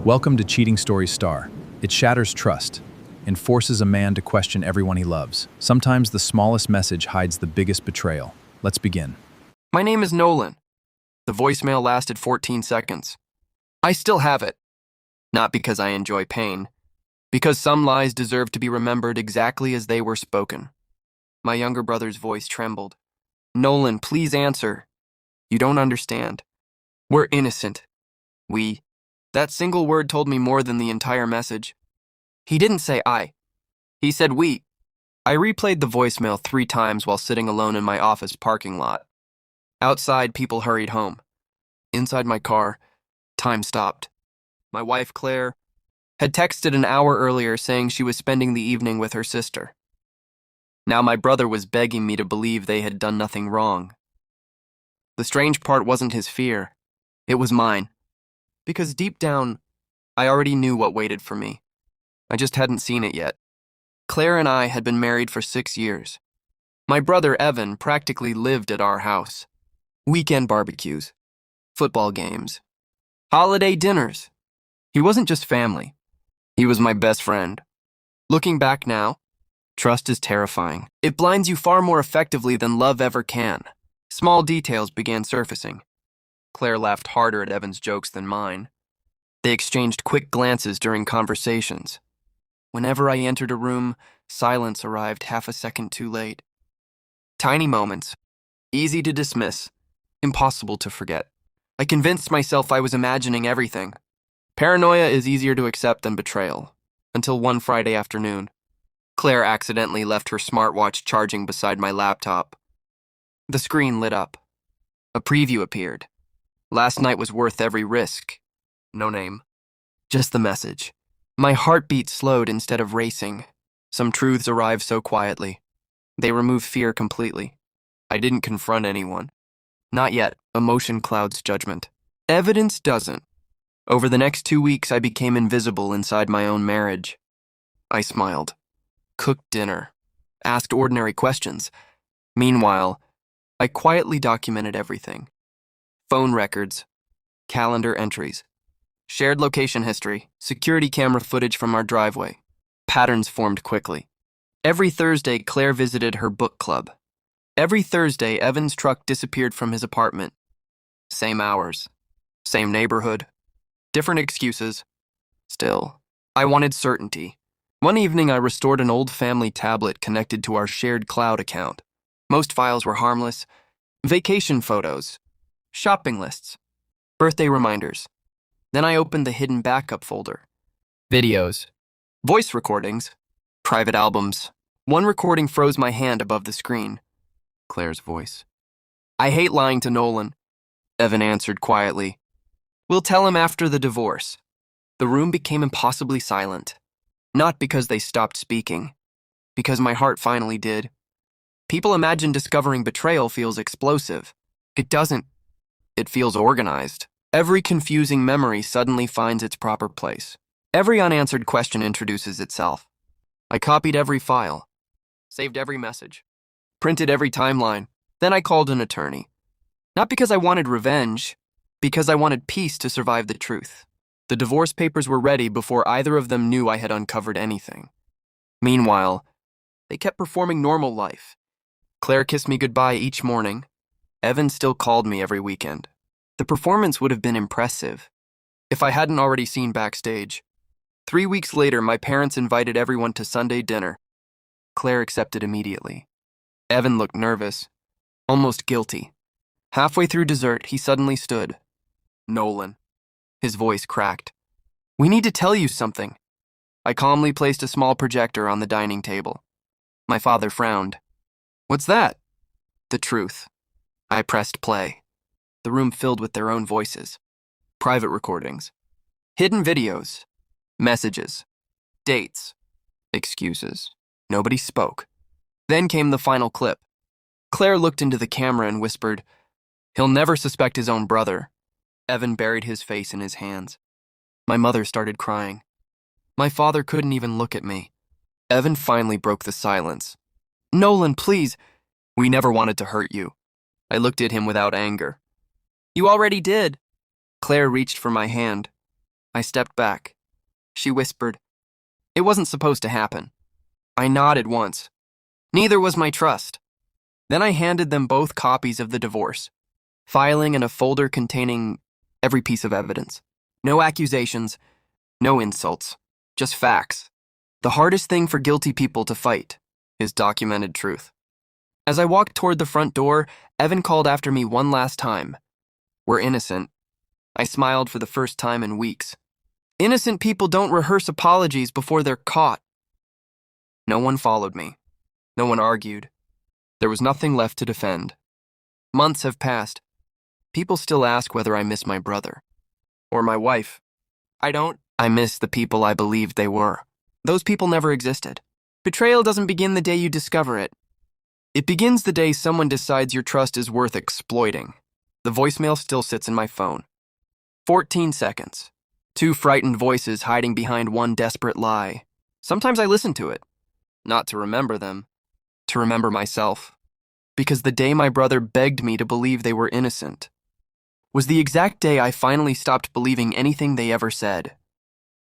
Welcome to Cheating Stories Star. It shatters trust and forces a man to question everyone he loves. Sometimes the smallest message hides the biggest betrayal. Let's begin. My name is Nolan. The voicemail lasted 14 seconds. I still have it. Not because I enjoy pain, because some lies deserve to be remembered exactly as they were spoken. My younger brother's voice trembled. Nolan, please answer. You don't understand. We're innocent. We. That single word told me more than the entire message. He didn't say I. He said we. I replayed the voicemail 3 times while sitting alone in my office parking lot. Outside, people hurried home. Inside my car, time stopped. My wife, Claire, had texted an hour earlier saying she was spending the evening with her sister. Now my brother was begging me to believe they had done nothing wrong. The strange part wasn't his fear. It was mine. Because deep down, I already knew what waited for me. I just hadn't seen it yet. Claire and I had been married for 6 years. My brother, Evan, practically lived at our house. Weekend barbecues, football games, holiday dinners. He wasn't just family. He was my best friend. Looking back now, trust is terrifying. It blinds you far more effectively than love ever can. Small details began surfacing. Claire laughed harder at Evan's jokes than mine. They exchanged quick glances during conversations. Whenever I entered a room, silence arrived half a second too late. Tiny moments, easy to dismiss, impossible to forget. I convinced myself I was imagining everything. Paranoia is easier to accept than betrayal. Until one Friday afternoon, Claire accidentally left her smartwatch charging beside my laptop. The screen lit up. A preview appeared. Last night was worth every risk. No name. Just the message. My heartbeat slowed instead of racing. Some truths arrived so quietly. They removed fear completely. I didn't confront anyone. Not yet. Emotion clouds judgment. Evidence doesn't. Over the next 2 weeks, I became invisible inside my own marriage. I smiled. Cooked dinner. Asked ordinary questions. Meanwhile, I quietly documented everything. Phone records, calendar entries, shared location history, security camera footage from our driveway. Patterns formed quickly. Every Thursday, Claire visited her book club. Every Thursday, Evan's truck disappeared from his apartment. Same hours, same neighborhood, different excuses. Still, I wanted certainty. One evening, I restored an old family tablet connected to our shared cloud account. Most files were harmless. Vacation photos, shopping lists, birthday reminders. Then I opened the hidden backup folder. Videos, voice recordings, private albums. One recording froze my hand above the screen. Claire's voice. I hate lying to Nolan, Evan answered quietly. We'll tell him after the divorce. The room became impossibly silent. Not because they stopped speaking, because my heart finally did. People imagine discovering betrayal feels explosive. It doesn't. It feels organized. Every confusing memory suddenly finds its proper place. Every unanswered question introduces itself. I copied every file, saved every message, printed every timeline. Then I called an attorney. Not because I wanted revenge, because I wanted peace to survive the truth. The divorce papers were ready before either of them knew I had uncovered anything. Meanwhile, they kept performing normal life. Claire kissed me goodbye each morning. Evan still called me every weekend. The performance would have been impressive if I hadn't already seen backstage. 3 weeks later, my parents invited everyone to Sunday dinner. Claire accepted immediately. Evan looked nervous, almost guilty. Halfway through dessert, he suddenly stood. Nolan. His voice cracked. We need to tell you something. I calmly placed a small projector on the dining table. My father frowned. What's that? The truth. I pressed play. The room filled with their own voices. Private recordings. Hidden videos. Messages. Dates. Excuses. Nobody spoke. Then came the final clip. Claire looked into the camera and whispered, He'll never suspect his own brother. Evan buried his face in his hands. My mother started crying. My father couldn't even look at me. Evan finally broke the silence. Nolan, please. We never wanted to hurt you. I looked at him without anger. You already did. Claire reached for my hand. I stepped back. She whispered, "It wasn't supposed to happen." I nodded once. Neither was my trust. Then I handed them both copies of the divorce, filing in a folder containing every piece of evidence. No accusations, no insults, just facts. The hardest thing for guilty people to fight is documented truth. As I walked toward the front door, Evan called after me one last time. "We're innocent." I smiled for the first time in weeks. Innocent people don't rehearse apologies before they're caught. No one followed me. No one argued. There was nothing left to defend. Months have passed. People still ask whether I miss my brother. Or my wife. I don't. I miss the people I believed they were. Those people never existed. Betrayal doesn't begin the day you discover it. It begins the day someone decides your trust is worth exploiting. The voicemail still sits in my phone. 14 seconds. 2 frightened voices hiding behind one desperate lie. Sometimes I listen to it. Not to remember them. To remember myself. Because the day my brother begged me to believe they were innocent was the exact day I finally stopped believing anything they ever said.